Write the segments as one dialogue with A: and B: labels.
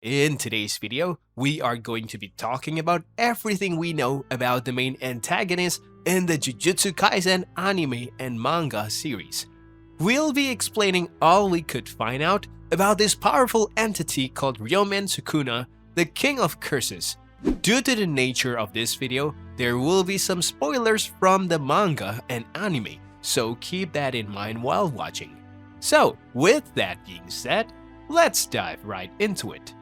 A: In today's video, we are going to be talking about everything we know about the main antagonist in the Jujutsu Kaisen anime and manga series. We'll be explaining all we could find out about this powerful entity called Ryomen Sukuna, the King of Curses. Due to the nature of this video, there will be some spoilers from the manga and anime, so keep that in mind while watching. So, with that being said, let's dive right into it.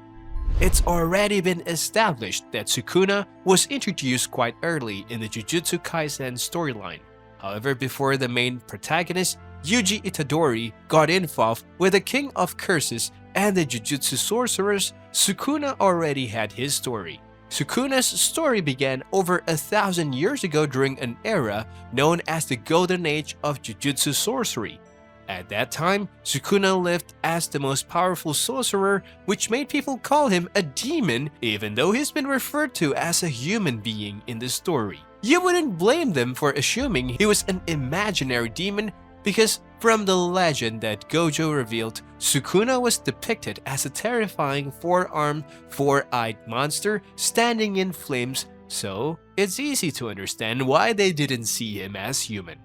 A: It's already been established that Sukuna was introduced quite early in the Jujutsu Kaisen storyline. However, before the main protagonist, Yuji Itadori, got involved with the King of Curses and the Jujutsu sorcerers, Sukuna already had his story. Sukuna's story began over 1,000 years ago during an era known as the Golden Age of Jujutsu sorcery. At that time, Sukuna lived as the most powerful sorcerer, which made people call him a demon even though he's been referred to as a human being in the story. You wouldn't blame them for assuming he was an imaginary demon because from the legend that Gojo revealed, Sukuna was depicted as a terrifying four-armed, four-eyed monster standing in flames, so it's easy to understand why they didn't see him as human.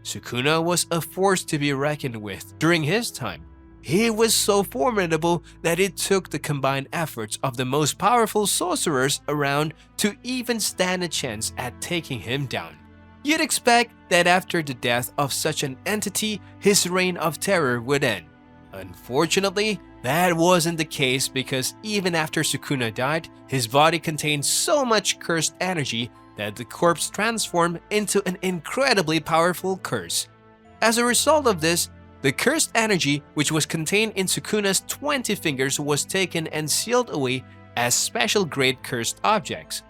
A: Sukuna was a force to be reckoned with during his time. He was so formidable that it took the combined efforts of the most powerful sorcerers around to even stand a chance at taking him down. You'd expect that after the death of such an entity, his reign of terror would end. Unfortunately, that wasn't the case because even after Sukuna died, his body contained so much cursed energy that the corpse transformed into an incredibly powerful curse. As a result of this, the cursed energy which was contained in Sukuna's 20 fingers was taken and sealed away as special grade cursed objects.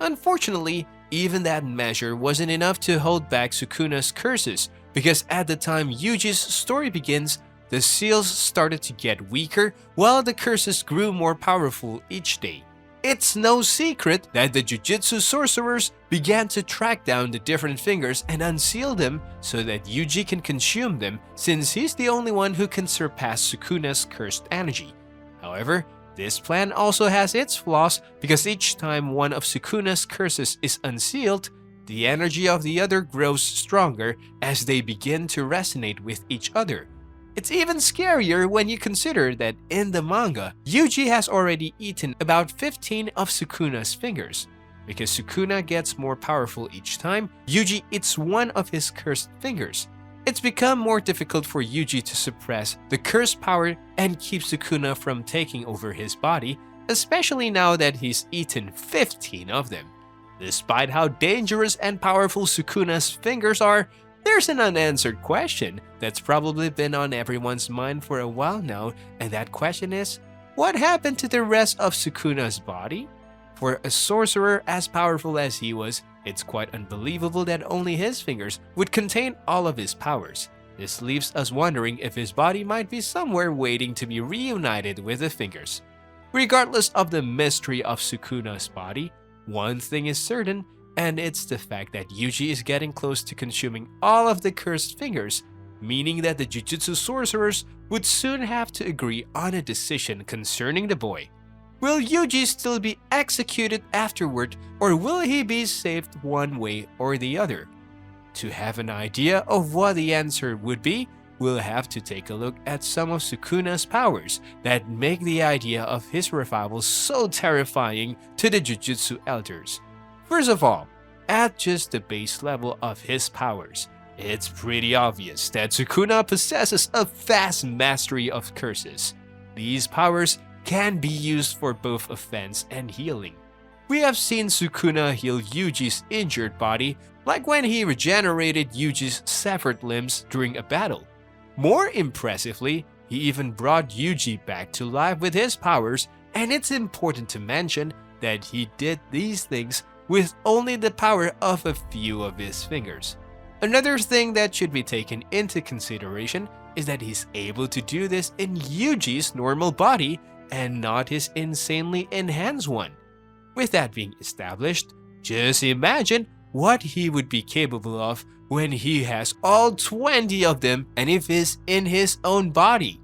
A: Unfortunately, even that measure wasn't enough to hold back Sukuna's curses because at the time Yuji's story begins, the seals started to get weaker while the curses grew more powerful each day. It's no secret that the Jujutsu sorcerers began to track down the different fingers and unseal them so that Yuji can consume them since he's the only one who can surpass Sukuna's cursed energy. However, this plan also has its flaws because each time one of Sukuna's curses is unsealed, the energy of the other grows stronger as they begin to resonate with each other. It's even scarier when you consider that in the manga, Yuji has already eaten about 15 of Sukuna's fingers. Because Sukuna gets more powerful each time, Yuji eats one of his cursed fingers. It's become more difficult for Yuji to suppress the cursed power and keep Sukuna from taking over his body, especially now that he's eaten 15 of them. Despite how dangerous and powerful Sukuna's fingers are, there's an unanswered question that's probably been on everyone's mind for a while now, and that question is, what happened to the rest of Sukuna's body? For a sorcerer as powerful as he was, it's quite unbelievable that only his fingers would contain all of his powers. This leaves us wondering if his body might be somewhere waiting to be reunited with the fingers. Regardless of the mystery of Sukuna's body, one thing is certain, and it's the fact that Yuji is getting close to consuming all of the cursed fingers, meaning that the Jujutsu sorcerers would soon have to agree on a decision concerning the boy. Will Yuji still be executed afterward, or will he be saved one way or the other? To have an idea of what the answer would be, we'll have to take a look at some of Sukuna's powers that make the idea of his revival so terrifying to the Jujutsu elders. First of all, at just the base level of his powers, it's pretty obvious that Sukuna possesses a vast mastery of curses. These powers can be used for both offense and healing. We have seen Sukuna heal Yuji's injured body, like when he regenerated Yuji's severed limbs during a battle. More impressively, he even brought Yuji back to life with his powers, and it's important to mention that he did these things with only the power of a few of his fingers. Another thing that should be taken into consideration is that he's able to do this in Yuji's normal body and not his insanely enhanced one. With that being established, just imagine what he would be capable of when he has all 20 of them and if he's in his own body.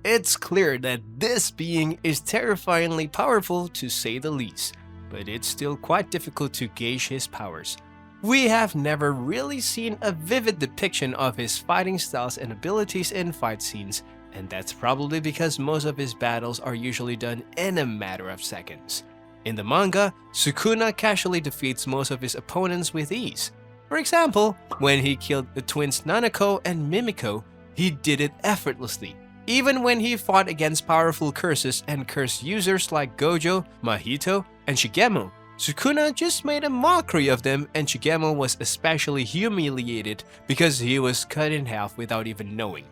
A: It's clear that this being is terrifyingly powerful to say the least, but it's still quite difficult to gauge his powers. We have never really seen a vivid depiction of his fighting styles and abilities in fight scenes, and that's probably because most of his battles are usually done in a matter of seconds. In the manga, Sukuna casually defeats most of his opponents with ease. For example, when he killed the twins Nanako and Mimiko, he did it effortlessly. Even when he fought against powerful curses and curse users like Gojo, Mahito, and Shigemo, Sukuna just made a mockery of them, and Shigemo was especially humiliated because he was cut in half without even knowing.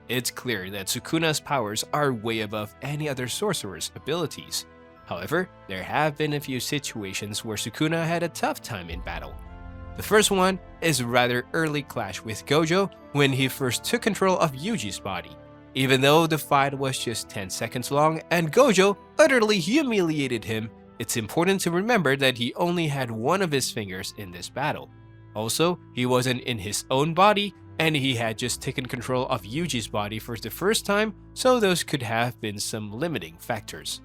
A: It's clear that Sukuna's powers are way above any other sorcerer's abilities. However, there have been a few situations where Sukuna had a tough time in battle. The first one is a rather early clash with Gojo when he first took control of Yuji's body. Even though the fight was just 10 seconds long and Gojo utterly humiliated him, it's important to remember that he only had one of his fingers in this battle. Also, he wasn't in his own body and he had just taken control of Yuji's body for the first time, so those could have been some limiting factors.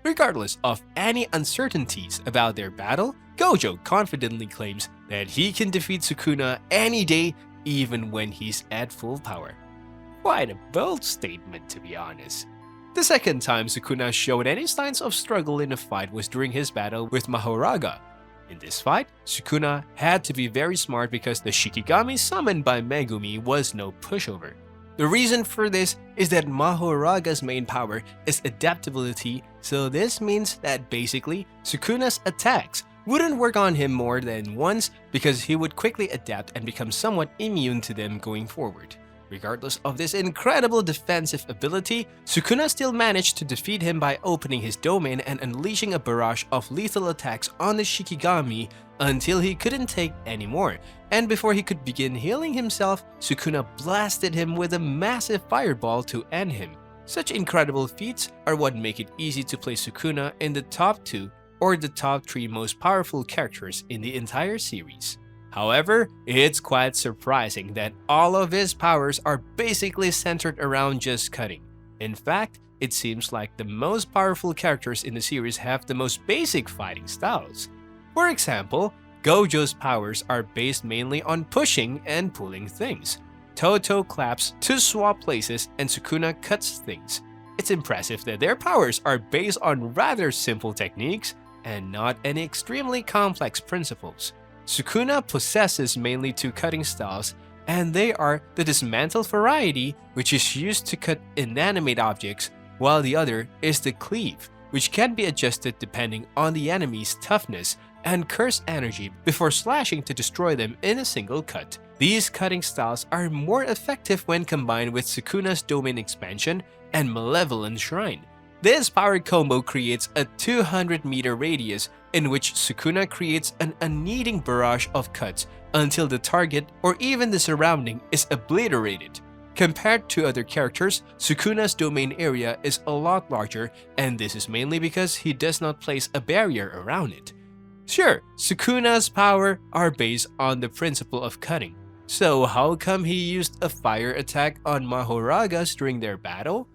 A: Regardless of any uncertainties about their battle, Gojo confidently claims that he can defeat Sukuna any day, even when he's at full power. Quite a bold statement, to be honest. The second time Sukuna showed any signs of struggle in a fight was during his battle with Mahoraga. In this fight, Sukuna had to be very smart because the Shikigami summoned by Megumi was no pushover. The reason for this is that Mahoraga's main power is adaptability, so this means that basically Sukuna's attacks wouldn't work on him more than once because he would quickly adapt and become somewhat immune to them going forward. Regardless of this incredible defensive ability, Sukuna still managed to defeat him by opening his domain and unleashing a barrage of lethal attacks on the Shikigami until he couldn't take any more. And before he could begin healing himself, Sukuna blasted him with a massive fireball to end him. Such incredible feats are what make it easy to place Sukuna in the top 2 or the top 3 most powerful characters in the entire series. However, it's quite surprising that all of his powers are basically centered around just cutting. In fact, it seems like the most powerful characters in the series have the most basic fighting styles. For example, Gojo's powers are based mainly on pushing and pulling things. Toto claps to swap places and Sukuna cuts things. It's impressive that their powers are based on rather simple techniques and not any extremely complex principles. Sukuna possesses mainly 2 cutting styles, and they are the dismantle variety, which is used to cut inanimate objects, while the other is the cleave, which can be adjusted depending on the enemy's toughness and curse energy before slashing to destroy them in a single cut. These cutting styles are more effective when combined with Sukuna's domain expansion and malevolent shrine. This power combo creates a 200-meter radius in which Sukuna creates an unending barrage of cuts until the target or even the surrounding is obliterated. Compared to other characters, Sukuna's domain area is a lot larger, and this is mainly because he does not place a barrier around it. Sure, Sukuna's power are based on the principle of cutting. So how come he used a fire attack on Mahoragas during their battle?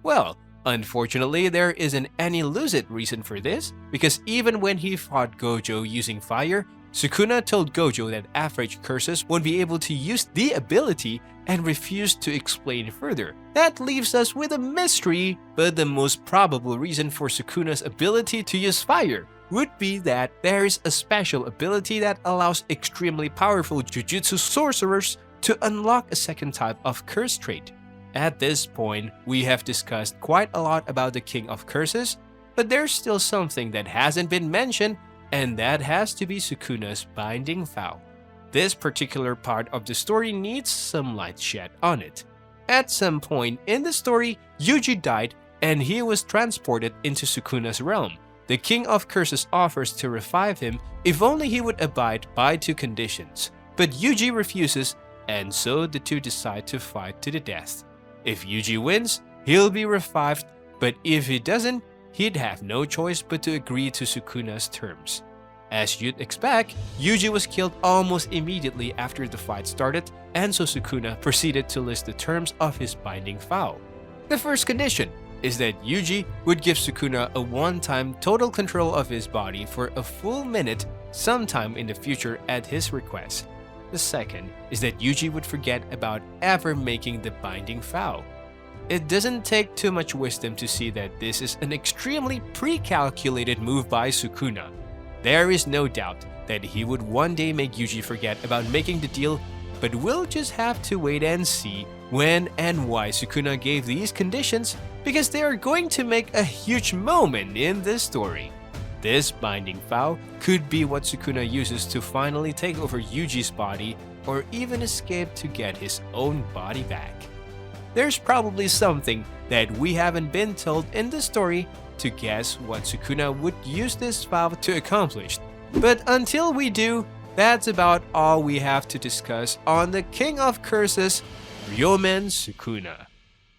A: Well, unfortunately, there isn't any lucid reason for this, because even when he fought Gojo using fire, Sukuna told Gojo that average curses won't be able to use the ability and refused to explain further. That leaves us with a mystery, but the most probable reason for Sukuna's ability to use fire would be that there is a special ability that allows extremely powerful Jujutsu sorcerers to unlock a second type of curse trait. At this point, we have discussed quite a lot about the King of Curses, but there's still something that hasn't been mentioned, and that has to be Sukuna's binding vow. This particular part of the story needs some light shed on it. At some point in the story, Yuji died and he was transported into Sukuna's realm. The King of Curses offers to revive him if only he would abide by 2 conditions, but Yuji refuses, and so the two decide to fight to the death. If Yuji wins, he'll be revived, but if he doesn't, he'd have no choice but to agree to Sukuna's terms. As you'd expect, Yuji was killed almost immediately after the fight started, and so Sukuna proceeded to list the terms of his binding vow. The first condition is that Yuji would give Sukuna a one-time total control of his body for a full minute sometime in the future at his request. The second is that Yuji would forget about ever making the binding vow. It doesn't take too much wisdom to see that this is an extremely pre-calculated move by Sukuna. There is no doubt that he would one day make Yuji forget about making the deal, but we'll just have to wait and see when and why Sukuna gave these conditions, because they are going to make a huge moment in this story. This binding vow could be what Sukuna uses to finally take over Yuji's body or even escape to get his own body back. There's probably something that we haven't been told in the story to guess what Sukuna would use this vow to accomplish. But until we do, that's about all we have to discuss on the King of Curses, Ryomen Sukuna.